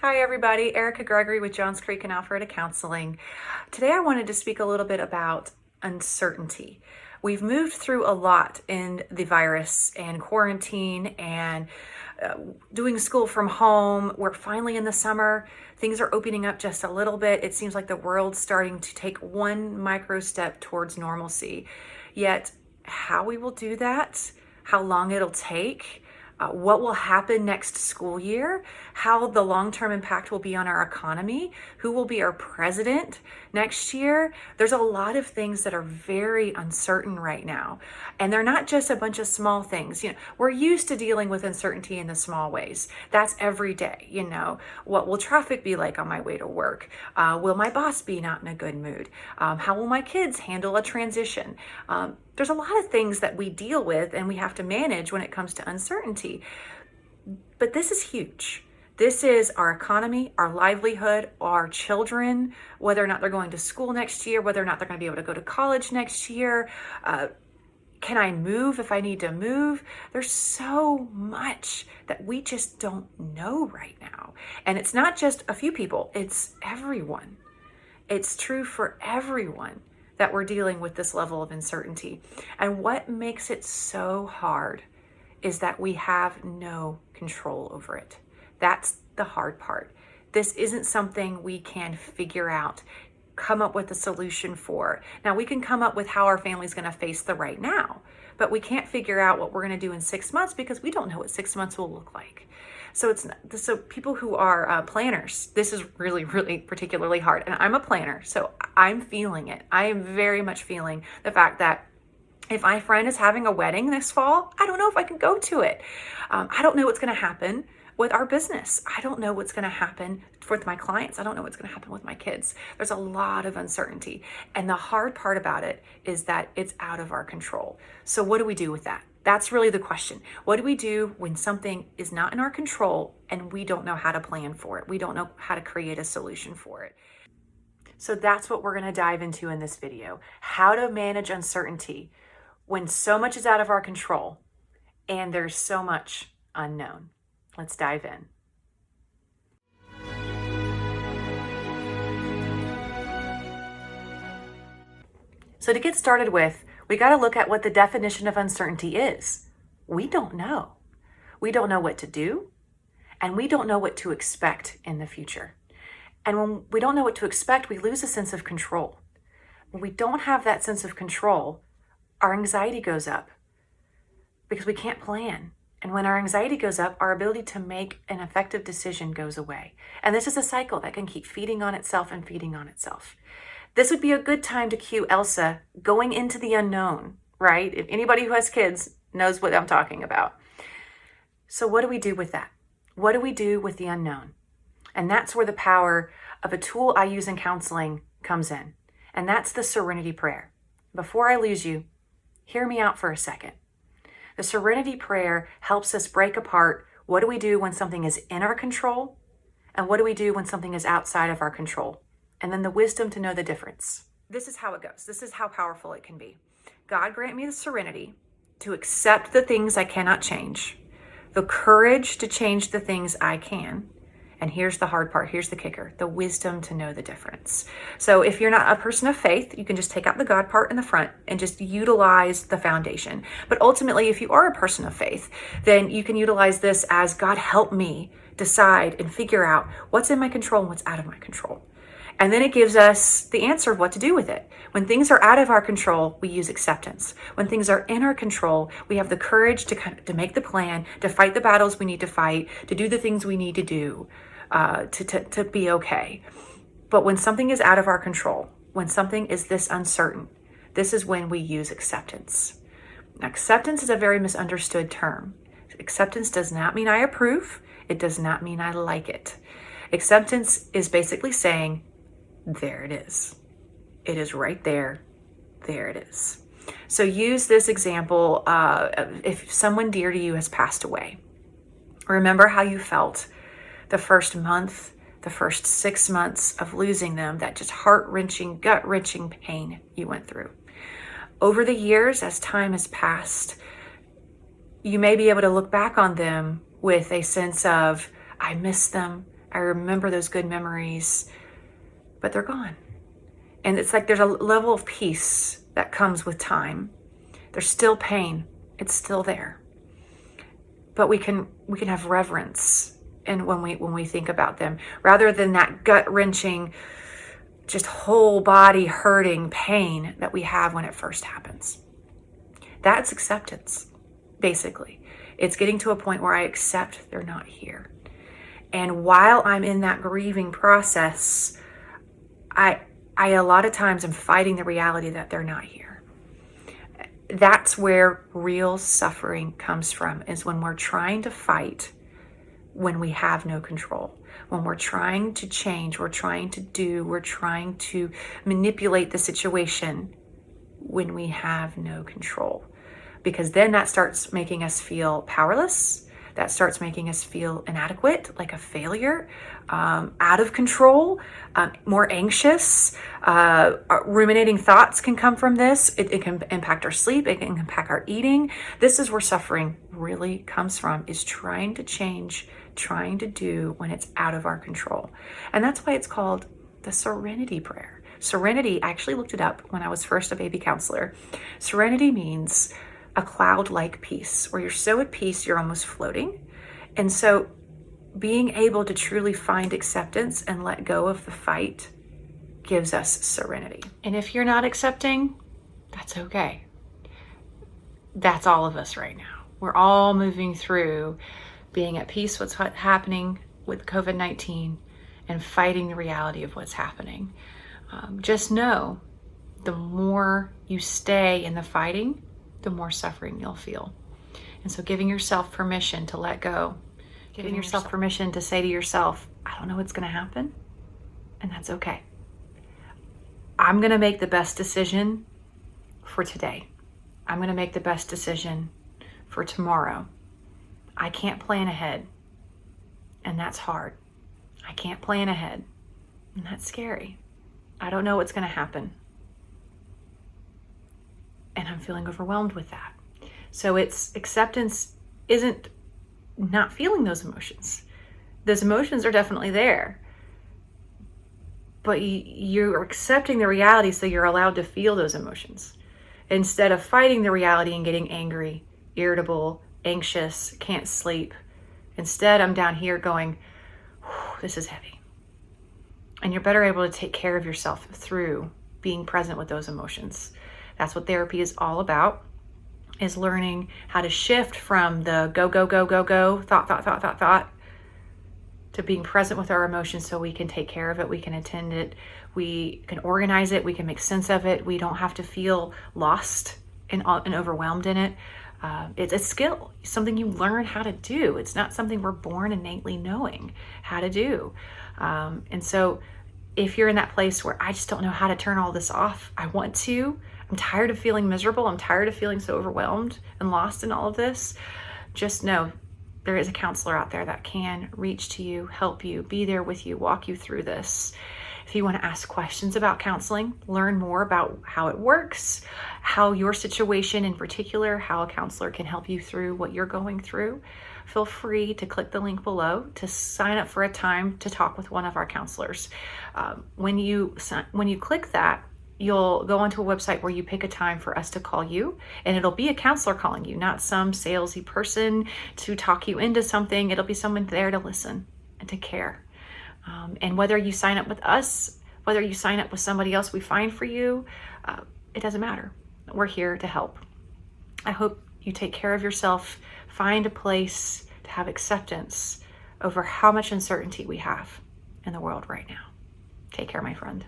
Hi everybody, Gregory with Johns Creek and Alpharetta Counseling. Today I wanted to speak a little bit about uncertainty. We've moved through a lot in the virus and quarantine and doing school from home. We're finally in the summer. Things are opening up just a little bit. It seems like the world's starting to take one micro step towards normalcy. Yet how we will do that, how long it'll take, what will happen next school year, how the long-term impact will be on our economy, who will be our president next year. There's a lot of things that are very uncertain right now. And they're not just a bunch of small things. We're used to dealing with uncertainty in the small ways. That's every day. What will traffic be like on my way to work? Will my boss be not in a good mood? How will my kids handle a transition? There's a lot of things that we deal with and we have to manage when it comes to uncertainty. But this is huge. This is our economy, our livelihood, our children, whether or not they're going to school next year, whether or not they're going to be able to go to college next year. Can I move if I need to move? There's so much that we just don't know right now. And it's not just a few people, it's everyone. It's true for everyone that we're dealing with this level of uncertainty. And what makes it so hard is that we have no control over it. That's the hard part. This isn't something we can figure out, come up with a solution for. Now, we can come up with how our family's going to face the right now, but we can't figure out what we're going to do in 6 months because we don't know what 6 months will look like. So people who are planners, this is really, really particularly hard. And I'm a planner, so I'm feeling it. I am very much feeling the fact that if my friend is having a wedding this fall, I don't know if I can go to it. I don't know what's going to happen with our business. I don't know what's going to happen with my clients. I don't know what's going to happen with my kids. There's a lot of uncertainty. And the hard part about it is that it's out of our control. So what do we do with that? That's really the question. What do we do when something is not in our control and we don't know how to plan for it? We don't know how to create a solution for it. So that's what we're going to dive into in this video. How to manage uncertainty when so much is out of our control and there's so much unknown. Let's dive in. So to get started with, we got to look at what the definition of uncertainty is. We don't know. We don't know what to do, and we don't know what to expect in the future. And when we don't know what to expect, we lose a sense of control. When we don't have that sense of control, our anxiety goes up because we can't plan. And when our anxiety goes up, our ability to make an effective decision goes away. And this is a cycle that can keep feeding on itself and feeding on itself. This would be a good time to cue Elsa going into the unknown, right? If anybody who has kids knows what I'm talking about. So what do we do with that? What do we do with the unknown? And that's where the power of a tool I use in counseling comes in. And that's the Serenity Prayer. Before I lose you, hear me out for a second. The Serenity Prayer helps us break apart what do we do when something is in our control and what do we do when something is outside of our control. And then the wisdom to know the difference. This is how it goes. This is how powerful it can be. God grant me the serenity to accept the things I cannot change, the courage to change the things I can. And here's the hard part. Here's the kicker, the wisdom to know the difference. So if you're not a person of faith, you can just take out the God part in the front and just utilize the foundation. But ultimately, if you are a person of faith, then you can utilize this as God help me decide and figure out what's in my control and what's out of my control. And then it gives us the answer of what to do with it. When things are out of our control, we use acceptance. When things are in our control, we have the courage to make the plan, to fight the battles we need to fight, to do the things we need to do, to be okay. But when something is out of our control, when something is this uncertain, this is when we use acceptance. Now, acceptance is a very misunderstood term. Acceptance does not mean I approve. It does not mean I like it. Acceptance is basically saying, there it is. It is right there. There it is. So use this example. If someone dear to you has passed away, remember how you felt the first month, the first 6 months of losing them, that just heart-wrenching, gut-wrenching pain you went through. Over the years, as time has passed, you may be able to look back on them with a sense of, I miss them. I remember those good memories, but they're gone. And it's like there's a level of peace that comes with time. There's still pain. It's still there. But we can have reverence and when we think about them, rather than that gut-wrenching, just whole body hurting pain that we have when it first happens. That's acceptance, basically. It's getting to a point where I accept they're not here. And while I'm in that grieving process, I a lot of times am fighting the reality that they're not here. That's where real suffering comes from, is when we're trying to fight when we have no control. When we're trying to change, we're trying to manipulate the situation when we have no control. Because then that starts making us feel powerless. That starts making us feel inadequate, like a failure, out of control, more anxious. Ruminating thoughts can come from this. It can impact our sleep. It can impact our eating. This is where suffering really comes from, is trying to change, trying to do when it's out of our control. And that's why it's called the Serenity Prayer. Serenity, I actually looked it up when I was first a baby counselor. Serenity means a cloud-like peace, where you're so at peace, you're almost floating. And so being able to truly find acceptance and let go of the fight gives us serenity. And if you're not accepting, that's okay. That's all of us right now. We're all moving through being at peace with what's happening with COVID-19 and fighting the reality of what's happening. Just know, the more you stay in the fighting, the more suffering you'll feel. And so giving yourself permission to let go, giving yourself permission to say to yourself, I don't know what's going to happen, and that's okay. I'm going to make the best decision for today. I'm going to make the best decision for tomorrow. I can't plan ahead, and that's hard. I can't plan ahead, and that's scary. I don't know what's going to happen, and I'm feeling overwhelmed with that. So it's acceptance isn't not feeling those emotions. Those emotions are definitely there, but you're accepting the reality, so you're allowed to feel those emotions instead of fighting the reality and getting angry, irritable, anxious, can't sleep. Instead, I'm down here going, this is heavy. And you're better able to take care of yourself through being present with those emotions. That's what therapy is all about, is learning how to shift from the go, thought, to being present with our emotions so we can take care of it, we can attend it, we can organize it, we can make sense of it. We don't have to feel lost and overwhelmed in it. It's a skill, something you learn how to do. It's not something we're born innately knowing how to do. And so if you're in that place where I just don't know how to turn all this off, I want to, I'm tired of feeling miserable, I'm tired of feeling so overwhelmed and lost in all of this, just know there is a counselor out there that can reach to you, help you, be there with you, walk you through this. If you want to ask questions about counseling, learn more about how it works, how your situation in particular, how a counselor can help you through what you're going through, feel free to click the link below to sign up for a time to talk with one of our counselors. When you click that, you'll go onto a website where you pick a time for us to call you, and it'll be a counselor calling you, not some salesy person to talk you into something. It'll be someone there to listen and to care. And whether you sign up with us, whether you sign up with somebody else we find for you, it doesn't matter. We're here to help. I hope you take care of yourself, find a place to have acceptance over how much uncertainty we have in the world right now. Take care, my friend.